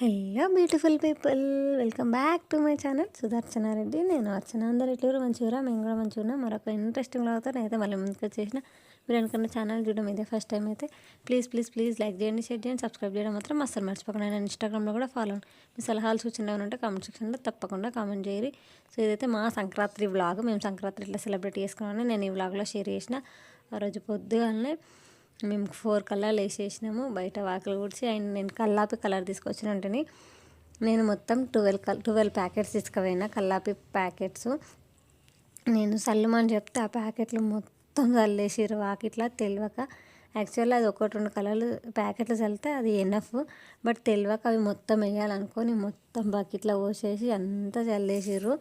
Hello beautiful people, welcome back to my channel Sudarshana Reddy. నేను అర్చన. అందరు ఎట్లూరు మంచిగా, మేము కూడా మంచిగా ఉన్నాం. మరొక ఇంట్రెస్టింగ్ లాగా నేనైతే మళ్ళీ ముందుకు వచ్చేసిన. మీరు అనుకున్న ఛానల్ చూడడం ఇదే ఫస్ట్ టైం అయితే ప్లీజ్ లైక్ చేయండి, షేర్ చేయండి, సబ్స్క్రైబ్ చేయడం మాత్రం అస్సలు మర్చిపోకుండా. నేను ఇన్స్టాగ్రామ్లో కూడా ఫాలో అవ్వండి. మీ సలహాలు సూచనలు ఉంటే కామెంట్ సెక్షన్లో తప్పకుండా కామెంట్ చేయరు. సో ఇదైతే మా సంక్రాంతి వ్లాగ్. మేము సంక్రాంతి ఇట్లా సెలబ్రేట్ చేసుకున్నామని నేను ఈ వ్లాగ్లో షేర్ చేసిన. ఆ రోజు పొద్దుగానే మేము 4 కలర్లు వేసేసినాము బయట వాకిలు కూర్చి. అండ్ నేను కల్లాపి కలర్ తీసుకొచ్చిన ఉంటుంది. నేను మొత్తం 12 ప్యాకెట్స్ తీసుకుపోయినా కల్లాపి ప్యాకెట్స్. నేను సల్లుమని చెప్తే ఆ ప్యాకెట్లు మొత్తం చల్లేసిర్రు వాకిట్లా తెలియక. యాక్చువల్లీ అది 1-2 కలర్లు ప్యాకెట్లు చల్లితే అది ఎనఫ్, బట్ తెలియక అవి మొత్తం వేయాలనుకొని మొత్తం బకెట్లో పోసేసి అంతా చల్లేసిర్రు.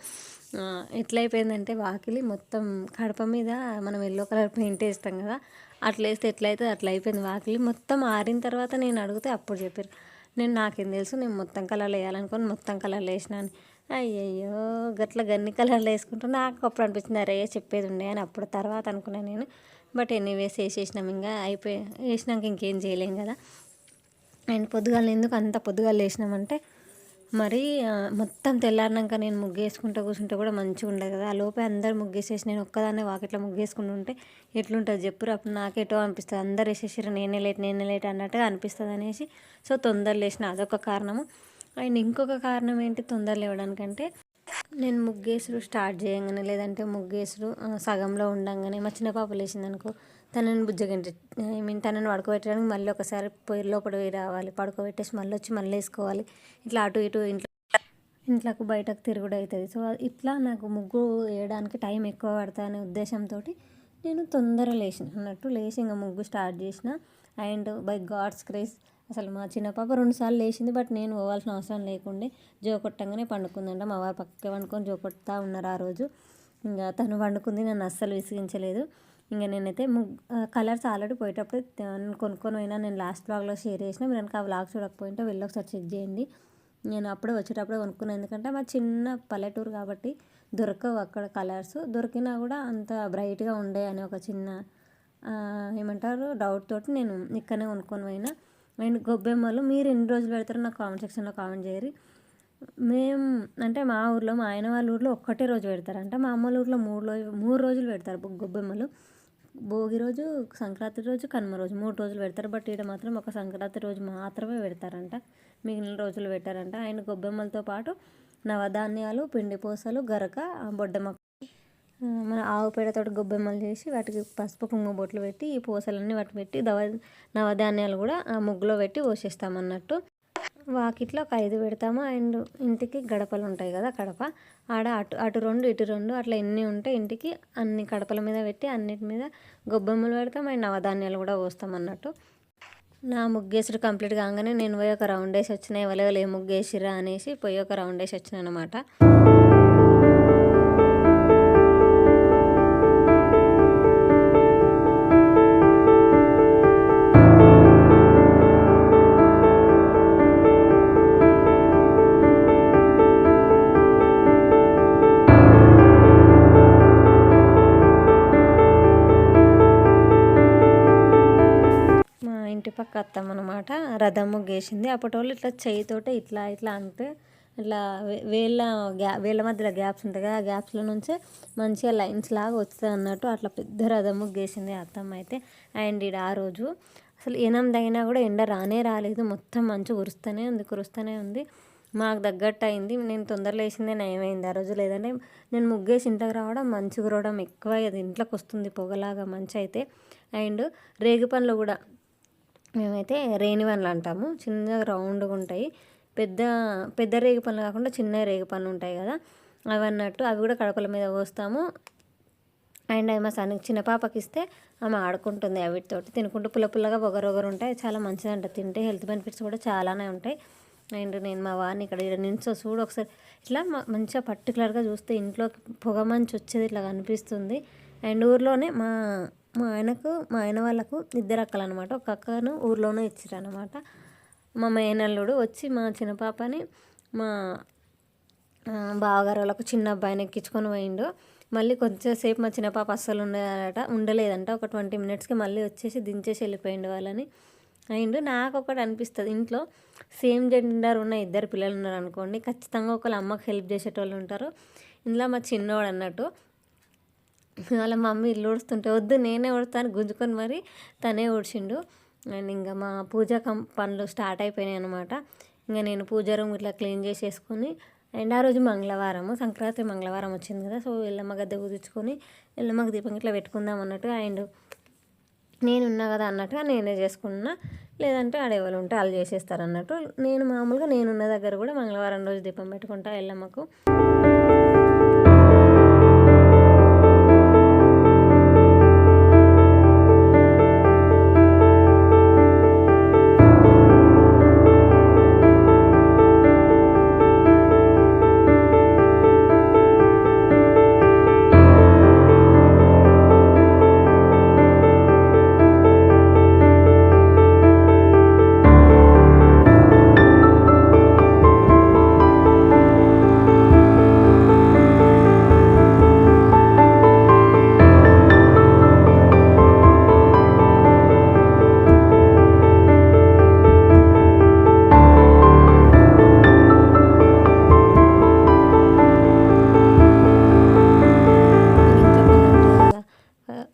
ఎట్లయిపోయిందంటే వాకిలి మొత్తం కడప మీద మనం ఎల్లో కలర్ పెయింట్ వేస్తాం కదా, అట్లా వేస్తే ఎట్లయితే అట్లా అయిపోయింది వాకిలి. మొత్తం ఆరిన తర్వాత నేను అడిగితే అప్పుడు చెప్పారు. నాకేం తెలుసు, నేను మొత్తం కలర్లు వేయాలనుకొని మొత్తం కలర్లు వేసినాను. అయ్యయ్యో గన్ని కలర్లు వేసుకుంటూ నాకు అప్పుడు అనిపించింది, అరే చెప్పేది ఉండే అని. అప్పుడు తర్వాత అనుకున్నాను నేను. బట్ ఎనీవేస్ వేసేసినాం, ఇంకా వేసినాక ఇంకేం చేయలేం కదా. అండ్ పొద్దుగాల ఎందుకు అంత పొద్దుగాల వేసినామంటే మరి మొత్తం తెల్లారినాక నేను ముగ్గేసుకుంటూ కూర్చుంటే కూడా మంచిగా ఉండదు కదా. ఆ లోపే అందరు ముగ్గేసేసి నేను ఒక్కదాన్నే వాకిట్లో ముగ్గేసుకుంటూ ఉంటే ఎట్లుంటుంది చెప్పురు. అప్పుడు నాకేటో అనిపిస్తుంది, అందరు వేసేసారు నేనే లేట్ అన్నట్టుగా అనిపిస్తుంది అనేసి సో తొందర లేచిన. అదొక కారణము. అండ్ ఇంకొక కారణం ఏంటి తొందర లేవడానికంటే, నేను ముగ్గేసుడు స్టార్ట్ చేయగానే లేదంటే ముగ్గేసుడు సగంలో ఉండంగానే మా చిన్న పాప లేచింది అనుకో, తనని బుజ్జగింటి తనని పడుకోబెట్టడానికి మళ్ళీ ఒకసారి పొయ్యి లోపల పోయి రావాలి, పడుకోబెట్టేసి మళ్ళీ వచ్చి మళ్ళీ వేసుకోవాలి. ఇట్లా అటు ఇటు ఇంట్లోకి బయటకు తిరుగుడు అవుతుంది. సో ఇట్లా నాకు ముగ్గు వేయడానికి టైం ఎక్కువ పడుతుంది అనే ఉద్దేశంతో నేను తొందర లేచిన అన్నట్టు లేచి ఇంకా ముగ్గు స్టార్ట్ చేసిన. అండ్ బై గాడ్స్ గ్రేస్ అసలు మా చిన్న పాప 2 సార్లు లేచింది, బట్ నేను పోవాల్సిన అవసరం లేకుండే. జో కొట్టంగానే పండుకుందంట. మా వారు పక్కకే పండుకొని జో కొడతా ఉన్నారు ఆ రోజు. ఇంకా తను పండుకుంది, నన్ను అస్సలు విసిగించలేదు. ఇంకా నేనైతే కలర్స్ ఆల్రెడీ పోయేటప్పుడు కొనుక్కొని పోయినా. నేను లాస్ట్ వ్లాగ్లో షేర్ చేసిన, మీరు కనుక ఆ వ్లాగ్ చూడకపోయింటే వెళ్ళి ఒకసారి చెక్ చేయండి. నేను అప్పుడే వచ్చేటప్పుడే కొనుక్కున్నాను, ఎందుకంటే మా చిన్న పల్లెటూరు కాబట్టి దొరకవు అక్కడ కలర్స్. దొరికినా కూడా అంత బ్రైట్గా ఉండే అని ఒక చిన్న ఏమంటారు డౌట్ తోటి నేను ఇక్కడనే కొనుక్కొని పోయినా. అండ్ గొబ్బెమ్మలు మీరు ఎన్ని రోజులు పెడతారో నాకు కామెంట్ సెక్షన్లో కామెంట్ చేయరు. మేము అంటే మా ఊర్లో మా ఆయన వాళ్ళ ఊర్లో ఒక్కటే రోజు పెడతారంట. మా అమ్మల ఊర్లో 3 రోజులు పెడతారు గొబ్బెమ్మలు. భోగి రోజు, సంక్రాంతి రోజు, కనుమ రోజు 3 రోజులు పెడతారు. బట్ ఇక్కడ మాత్రం ఒక సంక్రాంతి రోజు మాత్రమే పెడతారంట, మిగిలిన రోజులు పెట్టారంట. అండ్ గొబ్బెమ్మలతో పాటు నవధాన్యాలు, పిండి పూసలు, గరక, బొడ్డమ్మ, మన ఆవు పేడతోటి గొబ్బెమ్మలు చేసి వాటికి పసుపు కుంకుమ బొట్లు పెట్టి ఈ పూసలన్నీ వాటి పెట్టి నవధాన్యాలు కూడా ఆ ముగ్గులో పెట్టి పోసేస్తామన్నట్టు. వాకిట్లో ఒక 5 పెడతాము. అండ్ ఇంటికి గడపలు ఉంటాయి కదా, కడప ఆడ అటు 2 ఇటు 2 అట్లా ఎన్ని ఉంటే ఇంటికి అన్ని కడపల మీద పెట్టి అన్నిటి మీద గొబ్బెమ్మలు పెడతాం. అండ్ నవధాన్యాలు కూడా పోస్తాం అన్నట్టు. నా ముగ్గేసుడు కంప్లీట్ కాగానే నేను పోయి ఒక రౌండ్ వేసి వచ్చిన. ఎవరెవరు ఏ ముగ్గేసిరా అనేసి పోయి ఒక రౌండ్ వేసి వచ్చిన అనమాట. ఇంటి పక్క అత్తమ్మ అనమాట రథం ముగ్గేసింది. అప్పటి వాళ్ళు ఇట్లా చేయితోటే ఇట్లా అంటే ఇట్లా వేళ్ళ మధ్యలో గ్యాప్స్ ఉంటాయి కదా, ఆ గ్యాప్స్లో నుంచే మంచిగా లైన్స్ లాగా వస్తుంది అన్నట్టు. అట్లా పెద్ద రథం ముగ్గేసింది అత్తమ్మ అయితే. అండ్ ఆ రోజు అసలు 8 అయినా కూడా ఎండ రాలేదు. మొత్తం మంచు కురుస్తూనే ఉంది. మాకు తగ్గట్టు అయింది. నేను తొందరలో వేసిందే నయమైంది ఆ రోజు. లేదంటే నేను ముగ్గేసి ఇంట్లోకి రావడం మంచు కురవడం ఎక్కువ అది ఇంట్లోకి వస్తుంది పొగలాగా మంచు అయితే. అండ్ రేగి పండ్లు కూడా మేమైతే రేణివన్లు అంటాము. చిన్నగా రౌండ్గా ఉంటాయి. పెద్ద రేగి పండ్లు కాకుండా చిన్న రేగి పండ్లు ఉంటాయి కదా, అవి అన్నట్టు. అవి కూడా కడపల మీద పోస్తాము. అండ్ మా చిన్న పాపకి ఇస్తే ఆమె ఆడుకుంటుంది వీటితోటి, తినుకుంటూ పుల్లగా ఒగరు ఉంటాయి. చాలా మంచిదంట తింటే, హెల్త్ బెనిఫిట్స్ కూడా చాలానే ఉంటాయి. అండ్ నేను మా వారిని ఇక్కడ నించో చూడు ఒకసారి ఇట్లా మంచిగా పర్టికులర్గా చూస్తే ఇంట్లోకి పొగ మంచి వచ్చేది ఇట్లా కనిపిస్తుంది. అండ్ ఊర్లోనే మా ఆయన వాళ్ళకు 2 అక్కలు అనమాట. ఒక అక్కను ఊర్లోనే ఇచ్చారనమాట. మా మేనల్లుడు వచ్చి మా చిన్న పాపని మా బావగారు వాళ్ళకు చిన్న అబ్బాయిని ఎక్కించుకొని పోయిండు. మళ్ళీ కొంచెంసేపు మా చిన్న పాప అస్సలు ఉండలేదంట. ఒక 20 minutesకి మళ్ళీ వచ్చేసి దించేసి వెళ్ళిపోయిండు వాళ్ళని. అండ్ నాకు ఒకటి అనిపిస్తుంది, ఇంట్లో సేమ్ జెండర్ ఉన్న ఇద్దరు పిల్లలు ఉన్నారు అనుకోండి, ఖచ్చితంగా ఒకళ్ళ అమ్మకి హెల్ప్ చేసేటోళ్ళు ఉంటారు. ఇందులో మా చిన్నోడు అన్నట్టు వాళ్ళ మమ్మీ ఇల్లు ఊడుస్తుంటే వద్దు నేనే ఊడుతాను గుంజుకొని మరి తనే ఊడ్చిండు. అండ్ ఇంకా మా పూజ పనులు స్టార్ట్ అయిపోయినాయి అనమాట. ఇంకా నేను పూజ రూమ్ ఇట్లా క్లీన్ చేసేసుకొని, అండ్ ఆ రోజు మంగళవారము, సంక్రాంతి మంగళవారం వచ్చింది కదా, సో ఎల్లమ్మ గద్దె కుదుర్చుకొని ఎల్లమ్మకి దీపం ఇట్లా పెట్టుకుందాం అన్నట్టుగా, అండ్ నేనున్నా కదా అన్నట్టుగా నేనే చేసుకున్నా, లేదంటే ఆడేవాళ్ళు ఉంటే వాళ్ళు చేసేస్తారు అన్నట్టు. నేను మామూలుగా నేనున్న దగ్గర కూడా మంగళవారం రోజు దీపం పెట్టుకుంటా ఎల్లమ్మకు.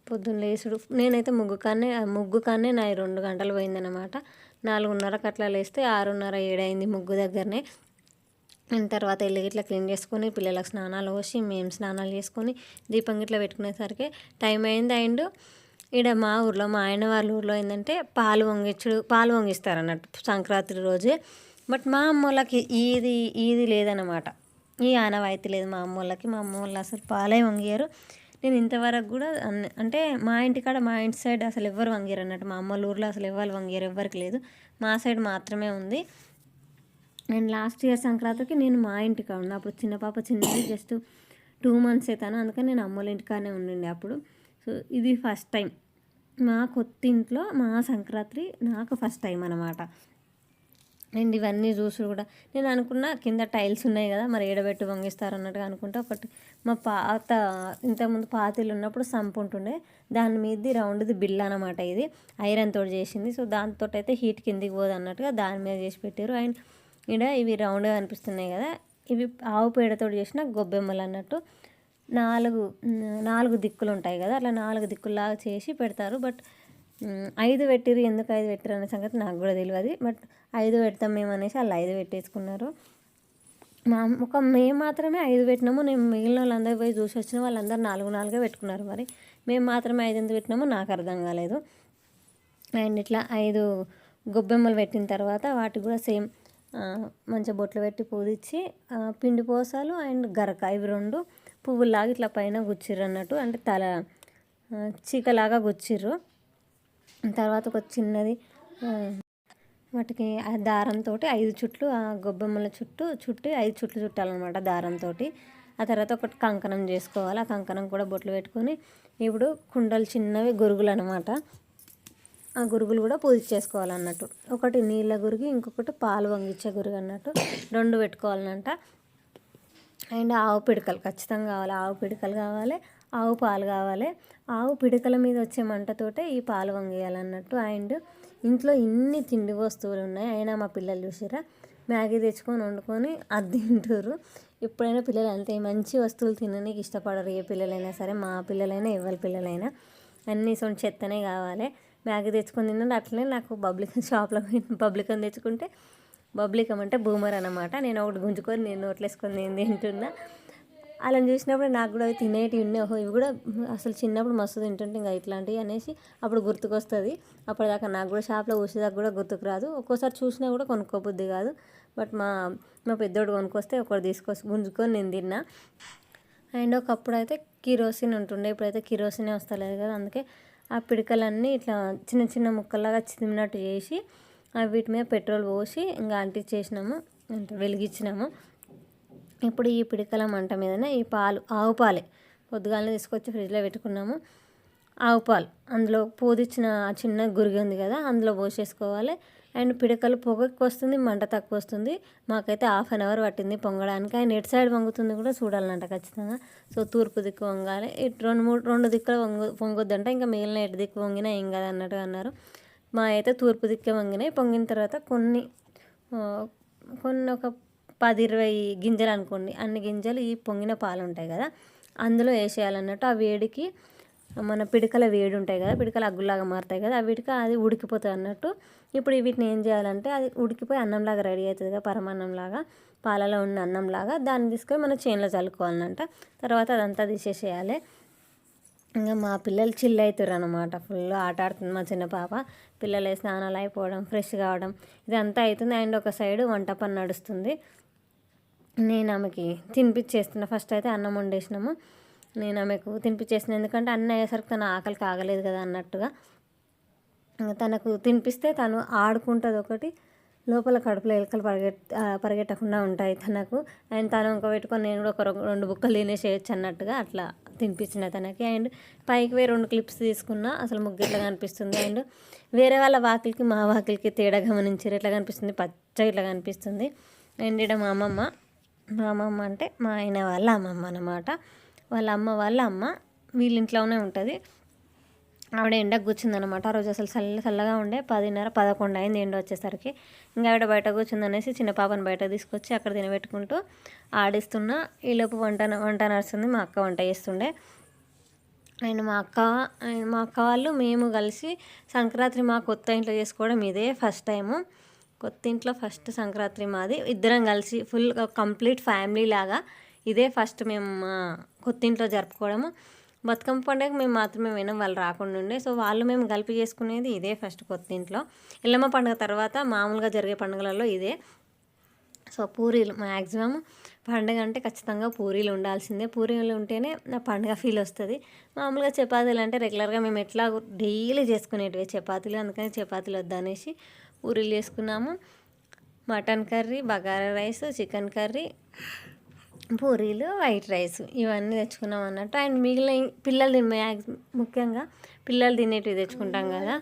పొద్దున్న లేసుడు, నేనైతే ముగ్గు కానే నా 2 గంటలు పోయిందనమాట. 4:30కి అట్లా లేస్తే 6:30 7 అయింది ముగ్గు దగ్గరనే. అండ్ తర్వాత ఇల్లు గిట్లా క్లీన్ చేసుకొని పిల్లలకు స్నానాలు పోసి మేము స్నానాలు చేసుకొని దీపం గిట్లా పెట్టుకునేసరికి టైం అయింది. అండ్ ఇక్కడ మా ఊర్లో మా ఆయన వాళ్ళ ఊర్లో ఏంటంటే పాలు పొంగిస్తారు అన్నట్టు సంక్రాంతి రోజే. బట్ మా అమ్మోళ్ళకి ఈది లేదన్నమాట, ఈ ఆనవాయితీ లేదు మా అమ్మోళ్ళకి. మా అమ్మోళ్ళు అసలు పాలే వంగియారు. నేను ఇంతవరకు కూడా అంటే మా ఇంటికాడ మా ఇంటి సైడ్ అసలు ఎవ్వరు వంగిరు అన్నట్టు, మా అమ్మోళ్ళ ఊర్లో అసలు ఎవ్వరు వంగిరు, ఎవ్వరికి లేదు, మా సైడ్ మాత్రమే ఉంది. అండ్ లాస్ట్ ఇయర్ సంక్రాంతికి నేను మా ఇంటికాడ ఉన్నా, అప్పుడు చిన్న పాప చిన్నది, జస్ట్ 2 months అవుతాను, అందుకని నేను అమ్మోళ్ళ ఇంటికానే ఉండిండే అప్పుడు. సో ఇది ఫస్ట్ టైం మా కొత్త ఇంట్లో మా సంక్రాంతి, నాకు ఫస్ట్ టైం అనమాట. అండ్ ఇవన్నీ చూసి కూడా నేను అనుకున్నా కింద టైల్స్ ఉన్నాయి కదా, మరి ఏడబెట్టి వంగిస్తారు అన్నట్టుగా అనుకుంటా. ఒకటి మా ఇంతకుముందు పాతిలు ఉన్నప్పుడు సంపు ఉంటుండే, దాని మీదది రౌండ్ది బిల్ల అనమాట, ఇది ఐరన్ తోటి చేసింది. సో దాంతో అయితే హీట్ కిందికి పోదు అన్నట్టుగా దాని మీద చేసి పెట్టారు. అండ్ ఇక్కడ ఇవి రౌండ్గా అనిపిస్తున్నాయి కదా, ఇవి ఆవు పేడతో చేసిన గొబ్బెమ్మలు అన్నట్టు. 4 దిక్కులు ఉంటాయి కదా, అట్లా 4 దిక్కుల్లాగా చేసి పెడతారు. బట్ 5 పెట్టిరు, ఎందుకు 5 పెట్టిరు అనే సంగతి నాకు కూడా తెలియదు. బట్ 5 పెడతాం మేము అనేసి వాళ్ళు 5 పెట్టేసుకున్నారు. మేము మాత్రమే 5 పెట్టినాము. నేను మిగిలిన వాళ్ళందరూ పోయి చూసి వచ్చిన వాళ్ళందరూ 4 పెట్టుకున్నారు. మరి మేము మాత్రమే 5 ఎందుకు పెట్టినామో నాకు అర్థం కాలేదు. అండ్ ఇట్లా 5 గొబ్బెమ్మలు పెట్టిన తర్వాత వాటికి కూడా సేమ్ మంచిగా బొట్లు పెట్టి పూజించి పిండి పోసాలు అండ్ గరక ఇవి 2 పువ్వులాగా ఇట్లా పైన గుచ్చిర్రు అన్నట్టు, అంటే తల చీకలాగా గుచ్చిర్రు. తర్వాత ఒక చిన్నది వాటికి ఆ దారంతో 5 చుట్లు ఆ గొబ్బెమ్మల చుట్టి 5 చుట్లు చుట్టాలన్నమాట దారంతో. ఆ తర్వాత ఒకటి కంకణం చేసుకోవాలి, ఆ కంకణం కూడా బొట్లు పెట్టుకొని ఇప్పుడు కుండలు చిన్నవి గురుగులు అనమాట, ఆ గురుగులు కూడా పూజ చేసుకోవాలన్నట్టు. ఒకటి నీళ్ళ గురిగి, ఇంకొకటి పాలు వంగించే గురుగు అన్నట్టు 2 పెట్టుకోవాలన్నట. అండ్ ఆవు పిడకలు ఖచ్చితంగా కావాలి, ఆవు పిడకలు కావాలి, ఆవు పాలు కావాలి. ఆవు పిడకల మీద వచ్చే మంటతోటే ఈ పాలు వంగేయాలన్నట్టు. అండ్ ఇంట్లో ఇన్ని తిండి వస్తువులు ఉన్నాయి, అయినా మా పిల్లలు చూసిరా మ్యాగీ తెచ్చుకొని వండుకొని అది తింటారు. ఎప్పుడైనా పిల్లలు అంతే, మంచి వస్తువులు తినడానికి ఇష్టపడరు, ఏ పిల్లలైనా సరే, మా పిల్లలైనా ఎవరి పిల్లలైనా. అన్నీ సొంత చెత్తనే కావాలి. మ్యాగీ తెచ్చుకొని తిన్నాడు. అట్లనే నాకు షాప్లో బబ్లికం తెచ్చుకుంటే, బబ్లికం అంటే బూమర్ అనమాట, నేను ఒకటి గుంజుకొని నేను నోట్లేసుకొని నేను తింటున్నా. అలా చూసినప్పుడు నాకు కూడా అవి తినేటివి ఉన్నాయి, ఇవి కూడా అసలు చిన్నప్పుడు మస్తు తింటుంటే ఇంకా ఇట్లాంటివి అనేసి అప్పుడు గుర్తుకొస్తుంది. అప్పటిదాకా నాకు కూడా షాప్లో కూసేదాకా కూడా గుర్తుకు రాదు, ఒక్కోసారి చూసినా కూడా కొనుక్కోబుద్ది కాదు. బట్ మా పెద్దోడు కొనుక్కొస్తే ఒకటి గుంజుకొని నేను తిన్నా. అండ్ ఒకప్పుడు అయితే కిరోసిన్ ఉంటుండే, ఇప్పుడైతే కిరోసినే వస్తలేదు కదా, అందుకే ఆ పిడకలన్నీ ఇట్లా చిన్న చిన్న ముక్కల్లాగా చిదిమినట్టు చేసి వీటి మీద పెట్రోల్ పోసి ఇంకా అంటించేసినాము, అంటే వెలిగించినాము. ఇప్పుడు ఈ పిడకల మంట మీదనే ఈ ఆవు పాలే పొద్దుగాలనే తీసుకొచ్చి ఫ్రిడ్జ్లో పెట్టుకున్నాము. ఆవు పాలు అందులో పూదిచ్చిన చిన్న గురిగి ఉంది కదా, అందులో పోసేసుకోవాలి. అండ్ పిడకలు పొగ ఎక్కువ వస్తుంది, మంట తక్కువ వస్తుంది. మాకైతే 1/2 hour పట్టింది పొంగడానికి. అండ్ ఎటు సైడ్ వంగుతుంది కూడా చూడాలంట ఖచ్చితంగా. సో తూర్పు దిక్కు వంగాలి, 2 దిక్కులు పొంగొద్దంట, ఇంకా మిగిలిన ఎటు దిక్కు వంగినా ఏం కాదు అన్నట్టుగా అన్నారు. మా అయితే తూర్పు దిక్కే వంగినాయి. పొంగిన తర్వాత కొన్ని ఒక 10-20 గింజలు అనుకోండి, అన్ని గింజలు ఈ పొంగిన పాలు ఉంటాయి కదా అందులో వేసేయాలన్నట్టు. ఆ వేడికి మన పిడకల వేడి ఉంటాయి కదా, పిడకలు అగ్గులాగా మారుతాయి కదా, ఆ వీటికి అది ఉడికిపోతుంది అన్నట్టు. ఇప్పుడు వీటిని ఏం చేయాలంటే అది ఉడికిపోయి అన్నంలాగా రెడీ అవుతుంది కదా, పరమాన్నంలాగా, పాలలో ఉన్న అన్నంలాగా. దాన్ని తీసుకొని మన చేనులో చల్లుకోవాలంట. తర్వాత అదంతా తీసేసేయాలి. ఇంకా మా పిల్లలు చిల్ అవుతారు అనమాట, ఫుల్ ఆట ఆడుతుంది మా చిన్న పాప. పిల్లలు స్నానాలు అయిపోవడం, ఫ్రెష్ కావడం ఇదంతా అవుతుంది. అండ్ ఒక సైడ్ వంట పని నడుస్తుంది. నేను ఆమెకి తినిపించేస్తున్నా. ఫస్ట్ అయితే అన్నం వండేసినాము, నేను ఆమెకు తినిపించేసిన, ఎందుకంటే అన్నం అయ్యేసరికి తన ఆకలికి ఆగలేదు కదా అన్నట్టుగా. తనకు తినిపిస్తే తను ఆడుకుంటుంది ఒకటి, లోపల కడుపులో ఎలుకలు పరిగెట్టకుండా ఉంటాయి తనకు. అండ్ తను ఇంకా పెట్టుకొని నేను కూడా ఒక 2 బుక్కలు తినేసేయచ్చు అన్నట్టుగా అట్లా తినిపించిన తనకి. అండ్ పైకి 2 క్లిప్స్ తీసుకున్నా, అసలు ముగ్గు ఎట్లా కనిపిస్తుంది. అండ్ వేరే వాళ్ళ వాకిలికి మా వాకిలికి తేడా గమనించారు, ఎట్లా కనిపిస్తుంది, పచ్చగా ఇట్లా కనిపిస్తుంది. అండ్ ఇక్కడ మా అమ్మమ్మ అంటే మా ఆయన వాళ్ళ అమ్మమ్మ అన్నమాట. వాళ్ళ అమ్మ వాళ్ళ అమ్మ వీళ్ళ ఇంట్లోనే ఉంటుంది. ఆవిడ ఎండకు కూర్చుందనమాట. ఆ రోజు అసలు చల్లగా ఉండే, 10:30-11 అయింది ఎండ వచ్చేసరికి. ఇంకా ఆవిడ బయట కూర్చుందనేసి చిన్న పాపను బయట తీసుకొచ్చి అక్కడ తినబెట్టుకుంటూ ఆడిస్తున్నా. ఈలోపు వంట నడుస్తుంది, మా అక్క వంట చేస్తుండే. అండ్ మా అక్క వాళ్ళు మేము కలిసి సంక్రాంతి మా కొత్త ఇంట్లో చేసుకోవడం ఇదే ఫస్ట్ టైము. కొత్త ఇంట్లో ఫస్ట్ సంక్రాంతి మాది. ఇద్దరం కలిసి ఫుల్ కంప్లీట్ ఫ్యామిలీ లాగా ఇదే ఫస్ట్ మేము మా కొత్త ఇంట్లో జరుపుకోవడము. బతుకమ్మ పండుగ మేము మాత్రమే వినం, వాళ్ళు రాకుండా ఉండే. సో వాళ్ళు మేము కలిపి చేసుకునేది ఇదే ఫస్ట్ కొత్త ఇంట్లో. ఎల్లమ్మ పండుగ తర్వాత మామూలుగా జరిగే పండుగలలో ఇదే. సో పూరీలు మ్యాక్సిమం పండుగ అంటే ఖచ్చితంగా పూరీలు ఉండాల్సిందే. పూరీలు ఉంటేనే నా పండుగ ఫీల్ వస్తుంది. మామూలుగా చపాతీలు అంటే రెగ్యులర్గా మేము ఎట్లా డైలీ చేసుకునేటివి చపాతీలు, అందుకని చపాతీలు వద్దనేసి పూరీలు చేసుకున్నాము. Mutton curry, bagara rice, chicken curry, పూరీలు, వైట్ రైస్ ఇవన్నీ తెచ్చుకున్నాం అన్నట్టు. అండ్ మిగిలిన పిల్లలు ముఖ్యంగా పిల్లలు తినేటివి తెచ్చుకుంటాం కదా,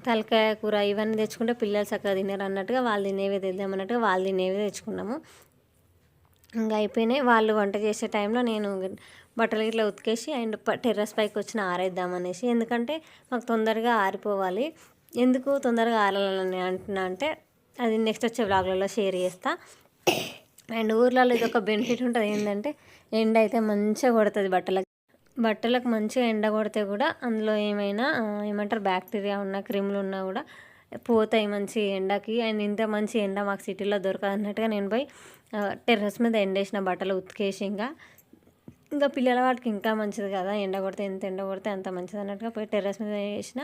తలకాయ కూర ఇవన్నీ తెచ్చుకుంటే పిల్లలు చక్కగా తినరు అన్నట్టుగా వాళ్ళు తినేవి తెద్దాం అన్నట్టుగా వాళ్ళు తినేవి తెచ్చుకున్నాము. ఇంకా అయిపోయినాయి. వాళ్ళు వంట చేసే టైంలో నేను బట్టలు ఇట్లా ఉతికేసి అండ్ టెర్రస్ పైకి వచ్చిన ఆరేద్దామనేసి, ఎందుకంటే మాకు తొందరగా ఆరిపోవాలి. ఎందుకు తొందరగా ఆరాలని అంటున్నా అంటే అది నెక్స్ట్ వచ్చే వ్లాగ్లలో షేర్ చేస్తా. అండ్ ఊర్లలో ఇది ఒక బెనిఫిట్ ఉంటుంది, ఏంటంటే ఎండ అయితే మంచిగా కొడుతుంది బట్టలకు మంచిగా ఎండ కొడితే కూడా అందులో ఏమంటారు బ్యాక్టీరియా ఉన్నా, క్రిములు ఉన్నా కూడా పోతాయి మంచి ఎండకి. అండ్ ఇంత మంచి ఎండ మాకు సిటీలో దొరకదు అన్నట్టుగా నేను పోయి టెర్రస్ మీద ఎండేసిన బట్టలు ఉతికేసి, ఇంకా పిల్లల వాటికి ఇంకా మంచిది కదా, ఎండ కొడితే ఎంత ఎండ కొడితే అంత మంచిది అన్నట్టుగా పోయి టెర్రస్ మీద వేసిన.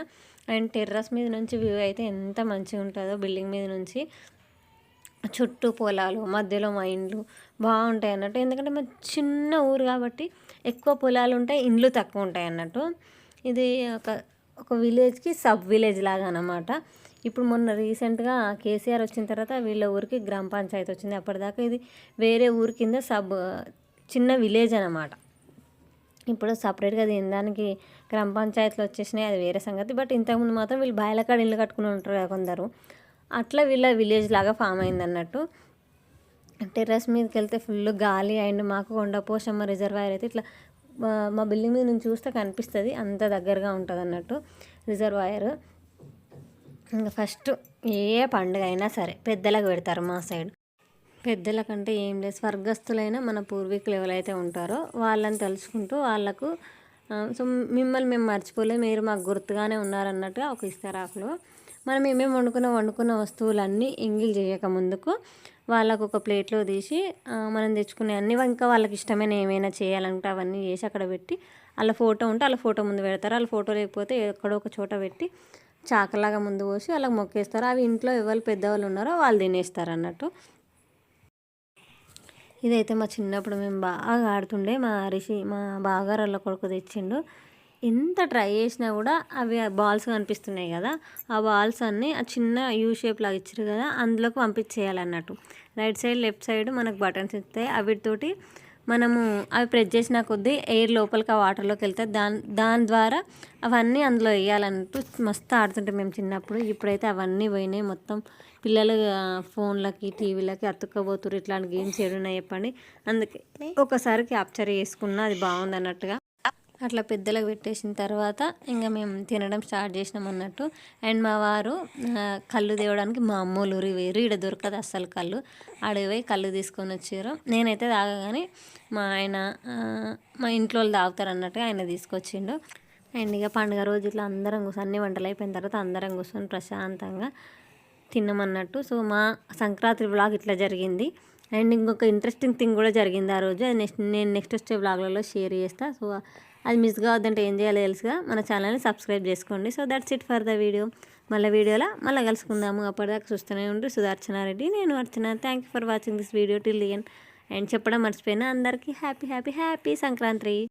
అండ్ టెర్రస్ మీద నుంచి వ్యూ అయితే ఎంత మంచిగా ఉంటుందో, బిల్డింగ్ మీద నుంచి చుట్టూ పొలాలు, మధ్యలో మా ఇండ్లు బాగుంటాయి అన్నట్టు. ఎందుకంటే మా చిన్న ఊరు కాబట్టి ఎక్కువ పొలాలు ఉంటాయి, ఇండ్లు తక్కువ ఉంటాయి అన్నట్టు. ఇది ఒక విలేజ్కి సబ్ విలేజ్ లాగా అన్నమాట. ఇప్పుడు మొన్న రీసెంట్గా కేసీఆర్ వచ్చిన తర్వాత వీళ్ళ ఊరికి గ్రామ పంచాయతీ వచ్చింది. అప్పటిదాకా ఇది వేరే ఊరి కింద చిన్న విలేజ్ అన్నమాట. ఇప్పుడు సపరేట్గా దానికి గ్రామ పంచాయతీలు వచ్చేసినాయి, అది వేరే సంగతి. బట్ ఇంతకుముందు మాత్రం వీళ్ళు బాయలకాడ ఇల్లు కట్టుకుని ఉంటారు కదా కొందరు, అట్లా వీళ్ళ విలేజ్ లాగా ఫామ్ అయింది అన్నట్టు. టెర్రస్ మీదకి వెళ్తే ఫుల్ గాలి. అండ్ మాకు కొండపోశమ్మ రిజర్వాయర్ అయితే ఇట్లా మా బిల్డింగ్ మీద నుంచి చూస్తే కనిపిస్తుంది, అంత దగ్గరగా ఉంటుంది అన్నట్టు రిజర్వాయర్. ఇంకా ఫస్ట్ ఏ పండుగ అయినా సరే పెద్దలకు పెడతారు మా సైడ్. పెద్దలకంటే ఏం లేదు, స్వర్గస్థులైన మన పూర్వీకులు ఎవరైతే ఉంటారో వాళ్ళని తలుచుకుంటూ వాళ్ళకు సో మిమ్మల్ని మేము మర్చిపోలేదు, మీరు మాకు గుర్తుగానే ఉన్నారన్నట్టుగా ఒక ఇస్తరాకులు మనం ఏమేమి వండుకున్న వస్తువులన్నీ ఎంగిల్ చేయక ముందుకు వాళ్ళకు ఒక ప్లేట్లో తీసి మనం తెచ్చుకునే అన్ని ఇంకా వాళ్ళకి ఇష్టమైన ఏమైనా చేయాలంటే అవన్నీ చేసి అక్కడ పెట్టి, వాళ్ళ ఫోటో ఉంటే వాళ్ళ ఫోటో ముందు పెడతారు. వాళ్ళ ఫోటో లేకపోతే ఎక్కడో ఒక చోట పెట్టి చాకలాగా ముందు పోసి వాళ్ళకి మొక్కేస్తారు. అవి ఇంట్లో ఎవరు పెద్దవాళ్ళు ఉన్నారో వాళ్ళు తినేస్తారు అన్నట్టు. ఇదైతే మా చిన్నప్పుడు మేము బాగా ఆడుతుండే. మా బావగారు వాళ్ళ కొడుకు తెచ్చిండు. ఎంత ట్రై చేసినా కూడా అవి బాల్స్ కనిపిస్తున్నాయి కదా, ఆ బాల్స్ అన్నీ ఆ చిన్న యూ షేప్ లాగా ఇచ్చారు కదా, అందులోకి పంపించేయాలన్నట్టు. రైట్ సైడ్ లెఫ్ట్ సైడ్ మనకు బటన్స్ ఇస్తాయి, అవిటితోటి మనము అవి ప్రెస్ చేసిన కొద్దీ ఎయిర్ లోపలికి ఆ వాటర్లోకి వెళ్తాయి. దాని ద్వారా అవన్నీ అందులో వేయాలన్నట్టు మస్తు ఆడుతుంటే మేము చిన్నప్పుడు. ఇప్పుడైతే అవన్నీ పోయినాయి మొత్తం. పిల్లలు ఫోన్లకి టీవీలకి అతుక్కపోతున్నారు. ఇట్లాంటి గేమ్స్ ఏడున్నాయి చెప్పండి. అందుకే ఒకసారి క్యాప్చర్ చేసుకున్నా అది బాగుంది అన్నట్టుగా. అట్లా పెద్దలకు పెట్టేసిన తర్వాత ఇంకా మేము తినడం స్టార్ట్ చేసినాం అన్నట్టు. అండ్ మా వారు కళ్ళు తేవడానికి మా అమ్మోళ్ళు ఊరికి వేరు, ఇక్కడ దొరకదు అస్సలు కళ్ళు. ఆడికి పోయి కళ్ళు తీసుకొని వచ్చారు. నేనైతే తాగగానే మా ఆయన మా ఇంట్లో వాళ్ళు తాగుతారు అన్నట్టుగా ఆయన తీసుకొచ్చిండు. అండ్ ఇక పండుగ రోజు ఇట్లా అందరం కూర్చొని అన్ని వంటలు అయిపోయిన తర్వాత అందరం కూర్చొని ప్రశాంతంగా తిన్నామన్నట్టు. సో మా సంక్రాంతి వ్లాగ్ ఇట్లా జరిగింది. అండ్ ఇంకొక ఇంట్రెస్టింగ్ థింగ్ కూడా జరిగింది ఆ రోజు. అది నేను నెక్స్ట్ వచ్చే వ్లాగ్లలో షేర్ చేస్తాను. సో అది మిస్ కావద్దంటే ఏం చేయాలో తెలుసుగా, మన ఛానల్ని సబ్స్క్రైబ్ చేసుకోండి. So that's it for the video. మళ్ళీ వీడియోలో మళ్ళీ కలుసుకుందాము. అప్పటిదాకా చూస్తూనే ఉండి సుదర్శనారెడ్డి, నేను Archana. Thank you for watching this video till the end. And చెప్పడం మర్చిపోయినా అందరికీ హ్యాపీ హ్యాపీ హ్యాపీ సంక్రాంతి.